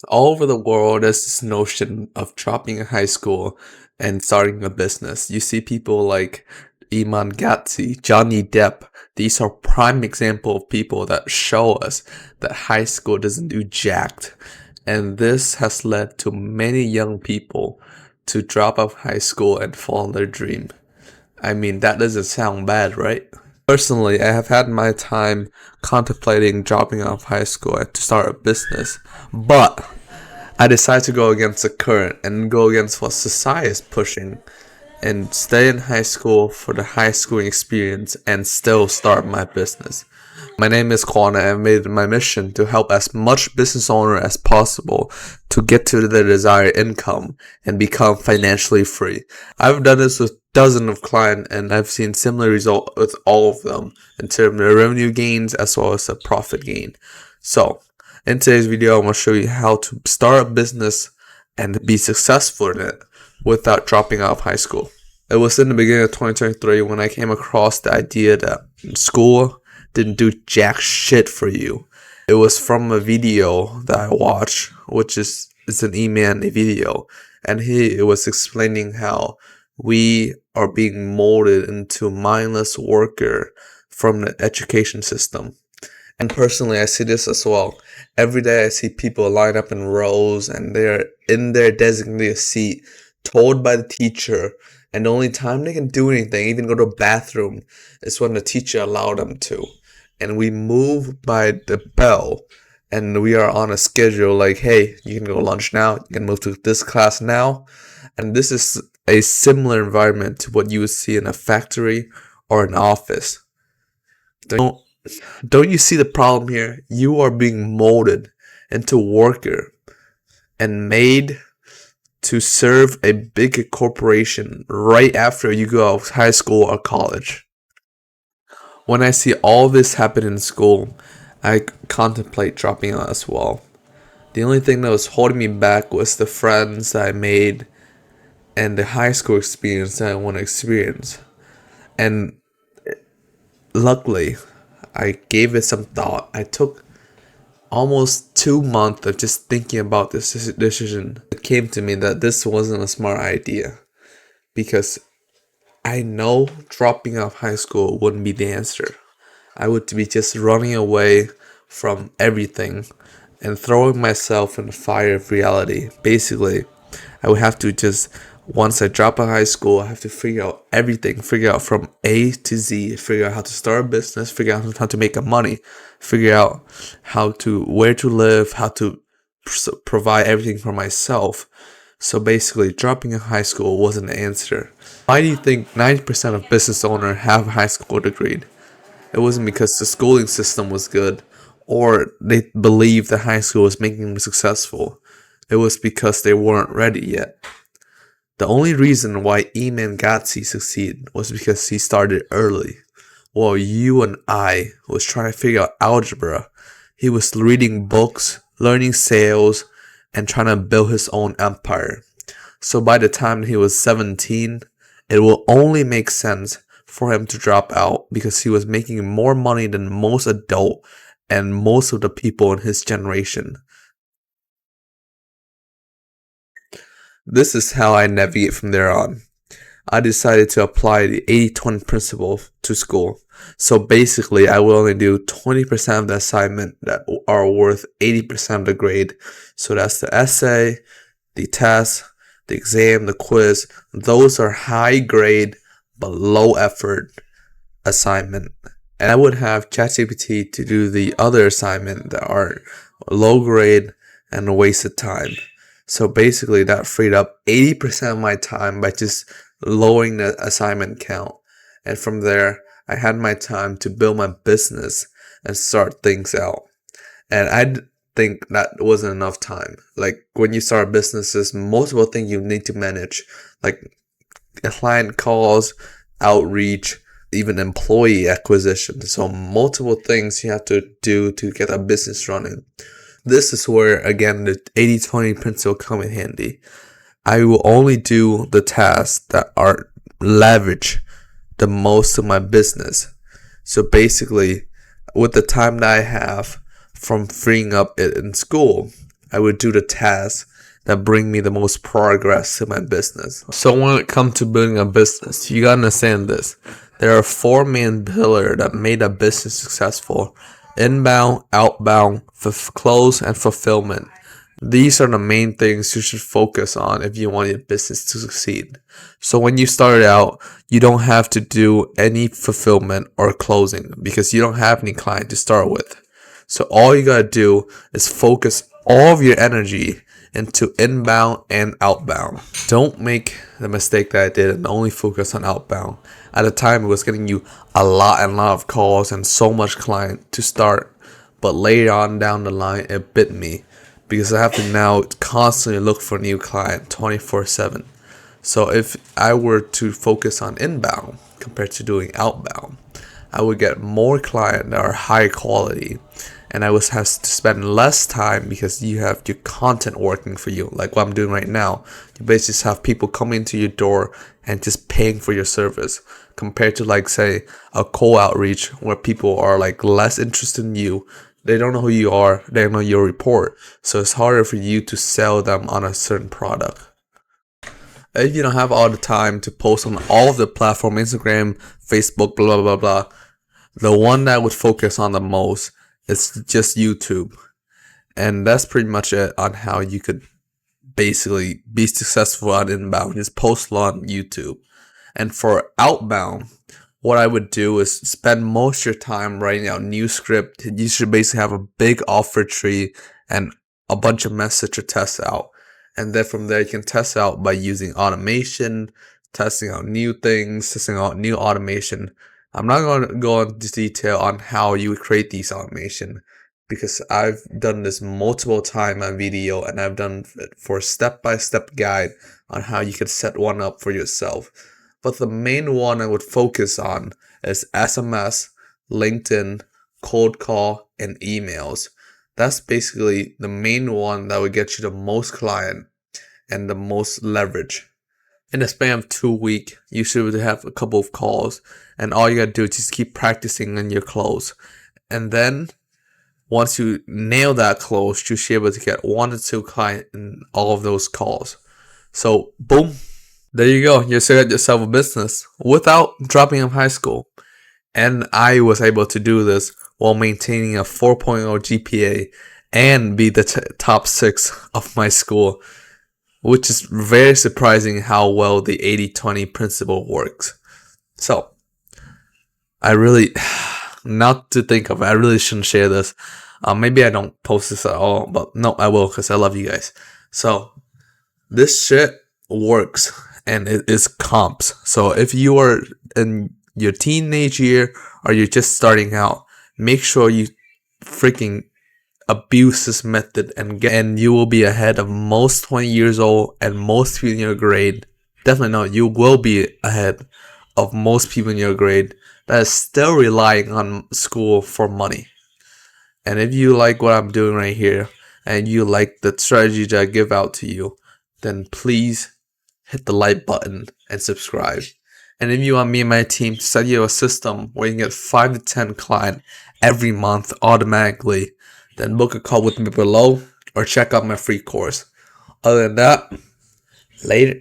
All over the world, there's this notion of dropping high school and starting a business. You see people like Iman Gadzhi, Johnny Depp. These are prime example of people that show us that high school doesn't do jacked. And this has led to many young people to drop out of high school and follow their dream. I mean, that doesn't sound bad, right? Personally, I have had my time contemplating dropping out of high school to start a business, but I decided to go against the current and go against what society is pushing and stay in high school for the high school experience and still start my business. My name is Kwana and I've made it my mission to help as much business owner as possible to get to their desired income and become financially free. I've done this with dozens of clients and I've seen similar results with all of them in terms of revenue gains as well as a profit gain. So, in today's video, I'm going to show you how to start a business and be successful in it without dropping out of high school. It was in the beginning of 2023 when I came across the idea that school didn't do jack shit for you. It was from a video that I watched, which is an E-Man video, and he was explaining how we are being molded into mindless worker from the education system. And personally, I see this as well. Every day I see people line up in rows and they're in their designated seat, told by the teacher, and the only time they can do anything, even go to the bathroom, is when the teacher allowed them to. And we move by the bell, and we are on a schedule like, hey, you can go lunch now, you can move to this class now. And this is a similar environment to what you would see in a factory or an office. Don't you see the problem here? You are being molded into a worker and made to serve a big corporation right after you go out of high school or college. When I see all this happen in school, I contemplate dropping out as well. The only thing that was holding me back was the friends that I made and the high school experience that I want to experience. And luckily, I gave it some thought. I took almost 2 months of just thinking about this decision. It came to me that this wasn't a smart idea because I know dropping out of high school wouldn't be the answer. I would be just running away from everything and throwing myself in the fire of reality. Basically, I would have to just, once I drop out of high school, I have to figure out everything, figure out from A to Z, figure out how to start a business, figure out how to make money, figure out where to live, how to provide everything for myself. So basically, dropping out of high school wasn't the answer. Why do you think 90% of business owners have a high school degree? It wasn't because the schooling system was good or they believed that high school was making them successful. It was because they weren't ready yet. The only reason why Iman Gadzhi succeeded was because he started early. While you and I was trying to figure out algebra, he was reading books, learning sales, and trying to build his own empire. So by the time he was 17, it will only make sense for him to drop out because he was making more money than most adult and most of the people in his generation. This is how I navigate from there on. I decided to apply the 80-20 principle to school. So basically, I will only do 20% of the assignment that are worth 80% of the grade. So that's the essay, the test, the exam, the quiz. Those are high grade but low effort assignment. And I would have ChatGPT to do the other assignment that are low grade and a waste of time. So basically, that freed up 80% of my time by just lowering the assignment count. And from there, I had my time to build my business and start things out. And I think that wasn't enough time. Like when you start businesses, multiple things you need to manage, like client calls, outreach, even employee acquisition. So multiple things you have to do to get a business running. This is where, again, the 80-20 principle come in handy. I will only do the tasks that are leverage the most of my business. So basically, with the time that I have from freeing up it in school, I would do the tasks that bring me the most progress to my business. So when it comes to building a business, you gotta understand this. There are four main pillars that made a business successful: inbound, outbound, close, and fulfillment. These are the main things you should focus on if you want your business to succeed. So when you start out, you don't have to do any fulfillment or closing because you don't have any client to start with. So all you gotta do is focus all of your energy into inbound and outbound. Don't make the mistake that I did and only focus on outbound. At the time, it was getting you a lot of calls and so much client to start. But later on down the line, it bit me because I have to now constantly look for new client 24/7. So if I were to focus on inbound compared to doing outbound, I would get more clients that are high quality, and I would have to spend less time because you have your content working for you, like what I'm doing right now. You basically just have people coming to your door and just paying for your service, compared to like say a cold outreach where people are like less interested in you. They don't know who you are, they don't know your report, so it's harder for you to sell them on a certain product. If you don't have all the time to post on all of the platform, Instagram, Facebook, blah blah blah, the one that I would focus on the most is just YouTube. And that's pretty much it on how you could basically be successful on inbound. Just post on YouTube. And for outbound, what I would do is spend most of your time writing out new script. You should basically have a big offer tree and a bunch of message to test out. And then from there, you can test out by using automation, testing out new things, testing out new automation. I'm not going to go into detail on how you would create these automation because I've done this multiple times on video, and I've done it for a step-by-step guide on how you can set one up for yourself. But the main one I would focus on is SMS, LinkedIn, cold call, and emails. That's basically the main one that would get you the most client and the most leverage. In the span of 2 weeks, you should have a couple of calls, and all you gotta do is just keep practicing on your close. And then once you nail that close, you should be able to get 1 to 2 clients in all of those calls. So boom, there you go. You set yourself a business without dropping out of high school. And I was able to do this while maintaining a 4.0 GPA and be the top 6 of my school, which is very surprising how well the 80-20 principle works. So, I really, not to think of it, I really shouldn't share this. Maybe I don't post this at all, but no, I will because I love you guys. So, this shit works, and it is comps. So, if you are in your teenage year or you're just starting out, make sure you freaking abuse this method and you will be ahead of most 20 years old and most people in your grade. Definitely not, you will be ahead of most people in your grade that is still relying on school for money. And if you like what I'm doing right here and you like the strategy that I give out to you, then please hit the like button and subscribe. And if you want me and my team to set you a system where you can get 5 to 10 clients every month automatically, then book a call with me below or check out my free course. Other than that, later.